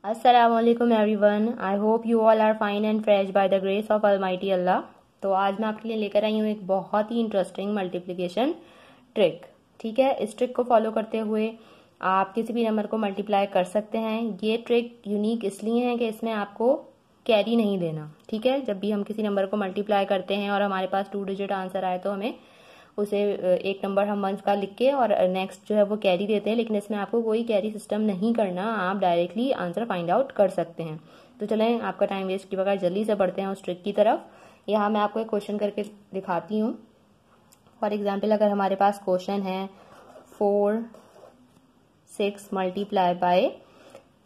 Assalamualaikum everyone. I hope you all are fine and fresh by the grace of Almighty Allah. तो आज मैं आपके लिए लेकर आई हूँ एक बहुत ही इंटरेस्टिंग मल्टीप्लिकेशन ट्रिक। ठीक है, इस ट्रिक को फॉलो करते हुए आप किसी भी नंबर को मल्टीप्लाई कर सकते हैं। ये ट्रिक यूनिक इसलिए है कि इसमें आपको कैरी नहीं देना। ठीक है, जब भी हम किसी नंबर को मल्टीप्लाई करते हैं और हमारे पास 2 डिजिट आंसर आए तो हमें उसे एक नंबर हम वंस का लिख के और नेक्स्ट जो है वो कैरी देते हैं, लेकिन इसमें आपको कोई कैरी सिस्टम नहीं करना, आप डायरेक्टली आंसर फाइंड आउट कर सकते हैं। तो चलें, आपका टाइम वेस्ट किए बगैर जल्दी से बढ़ते हैं उस ट्रिक की तरफ। यहाँ मैं आपको एक क्वेश्चन करके दिखाती हूँ। फॉर एग्जाम्पल, अगर हमारे पास क्वेश्चन है 4 6 मल्टीप्लाई बाय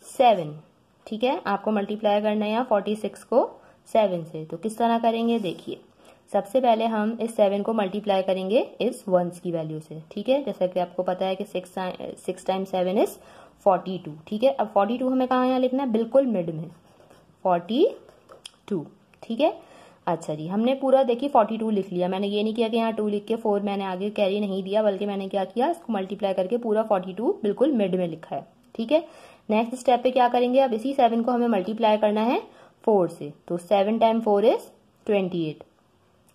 7। ठीक है, आपको मल्टीप्लाई करना है 46 को 7 से। तो किस तरह करेंगे देखिए। सबसे पहले हम इस 7 को मल्टीप्लाई करेंगे इस वंस की वैल्यू से। ठीक है, जैसा कि आपको पता है कि 6 टाइम्स 7 इज 42। ठीक है, अब 42 हमें कहाँ यहाँ लिखना है, बिल्कुल मिड में 42। ठीक है, अच्छा जी, हमने पूरा देखिए 42 लिख लिया। मैंने ये नहीं किया कि यहाँ 2 लिख के 4 मैंने आगे कैरी नहीं दिया, बल्कि मैंने क्या किया, इसको मल्टीप्लाई करके पूरा 42 बिल्कुल मिड में लिखा है। ठीक है, नेक्स्ट स्टेप पे क्या करेंगे, अब इसी 7 को हमें मल्टीप्लाई करना है 4 से। तो 7 टाइम 4 इज 28।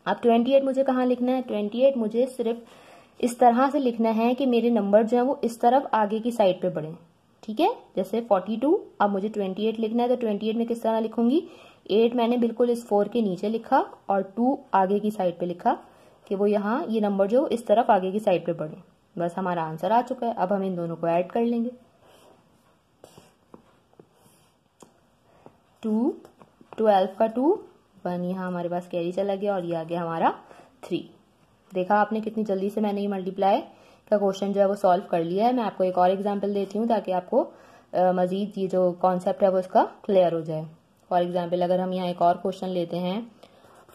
अब 28 मुझे कहाँ लिखना है, 28 मुझे सिर्फ इस तरह से लिखना है कि मेरे नंबर जो है वो इस तरफ आगे की साइड पे बढ़े। ठीक है, जैसे 42, अब मुझे 28 लिखना है, तो 28 में किस तरह लिखूंगी, 8 मैंने बिल्कुल इस 4 के नीचे लिखा और 2 आगे की साइड पे लिखा कि वो यहाँ ये नंबर जो इस तरफ आगे की साइड पे बढ़े। बस हमारा आंसर आ चुका है। अब हम इन दोनों को ऐड कर लेंगे। 2 12 का 2 1 यहाँ हमारे पास कैरी चला गया और ये आ गया हमारा 3। देखा आपने कितनी जल्दी से मैंने ये मल्टीप्लाई का क्वेश्चन जो है वो सॉल्व कर लिया है। मैं आपको एक और एग्जांपल देती हूँ ताकि आपको मजीद ये जो कॉन्सेप्ट है वो इसका क्लियर हो जाए। फॉर एग्जांपल, अगर हम यहाँ एक और क्वेश्चन लेते हैं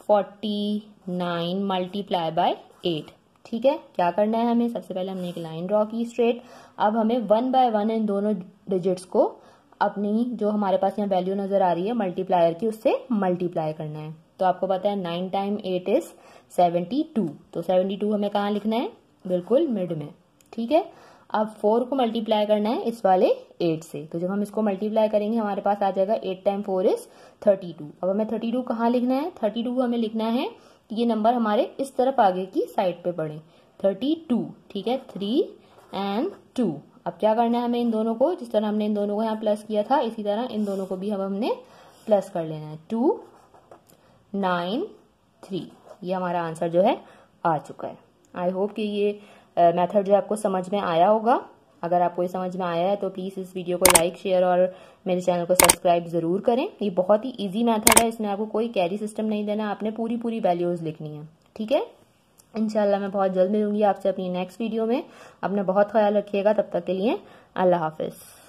49 मल्टीप्लाई बाय 8। ठीक है, क्या करना है हमें, सबसे पहले हमने एक लाइन ड्रॉ की स्ट्रेट। अब हमें 1 बाय 1 इन दोनों डिजिट्स को अपनी जो हमारे पास यहाँ वैल्यू नजर आ रही है मल्टीप्लायर की, उससे मल्टीप्लाई करना है। तो आपको पता है 9 टाइम 8 इज 72। तो 72 हमें कहाँ लिखना है, बिल्कुल मिड में। ठीक है, अब 4 को मल्टीप्लाई करना है इस वाले 8 से। तो जब हम इसको मल्टीप्लाई करेंगे हमारे पास आ जाएगा 8 टाइम 4 इज 32। अब हमें 32 कहाँ लिखना है, 32 हमें लिखना है कि ये नंबर हमारे इस तरफ आगे की साइड पे पड़े, 32। ठीक है, 3 एंड 2। अब क्या करना है हमें इन दोनों को, जिस तरह हमने इन दोनों को यहाँ प्लस किया था इसी तरह इन दोनों को भी हमने प्लस कर लेना है। 2 9 3, ये हमारा आंसर जो है आ चुका है। आई होप कि ये मेथड जो है आपको समझ में आया होगा। अगर आपको ये समझ में आया है तो प्लीज़ इस वीडियो को लाइक शेयर और मेरे चैनल को सब्सक्राइब ज़रूर करें। ये बहुत ही ईजी मेथड है, इसमें आपको कोई कैरी सिस्टम नहीं देना, आपने पूरी वैल्यूज़ लिखनी है। ठीक है, इंशाल्लाह मैं बहुत जल्द मिलूंगी आपसे अपनी नेक्स्ट वीडियो में। अपना बहुत ख्याल रखिएगा, तब तक के लिए अल्लाह हाफिज़।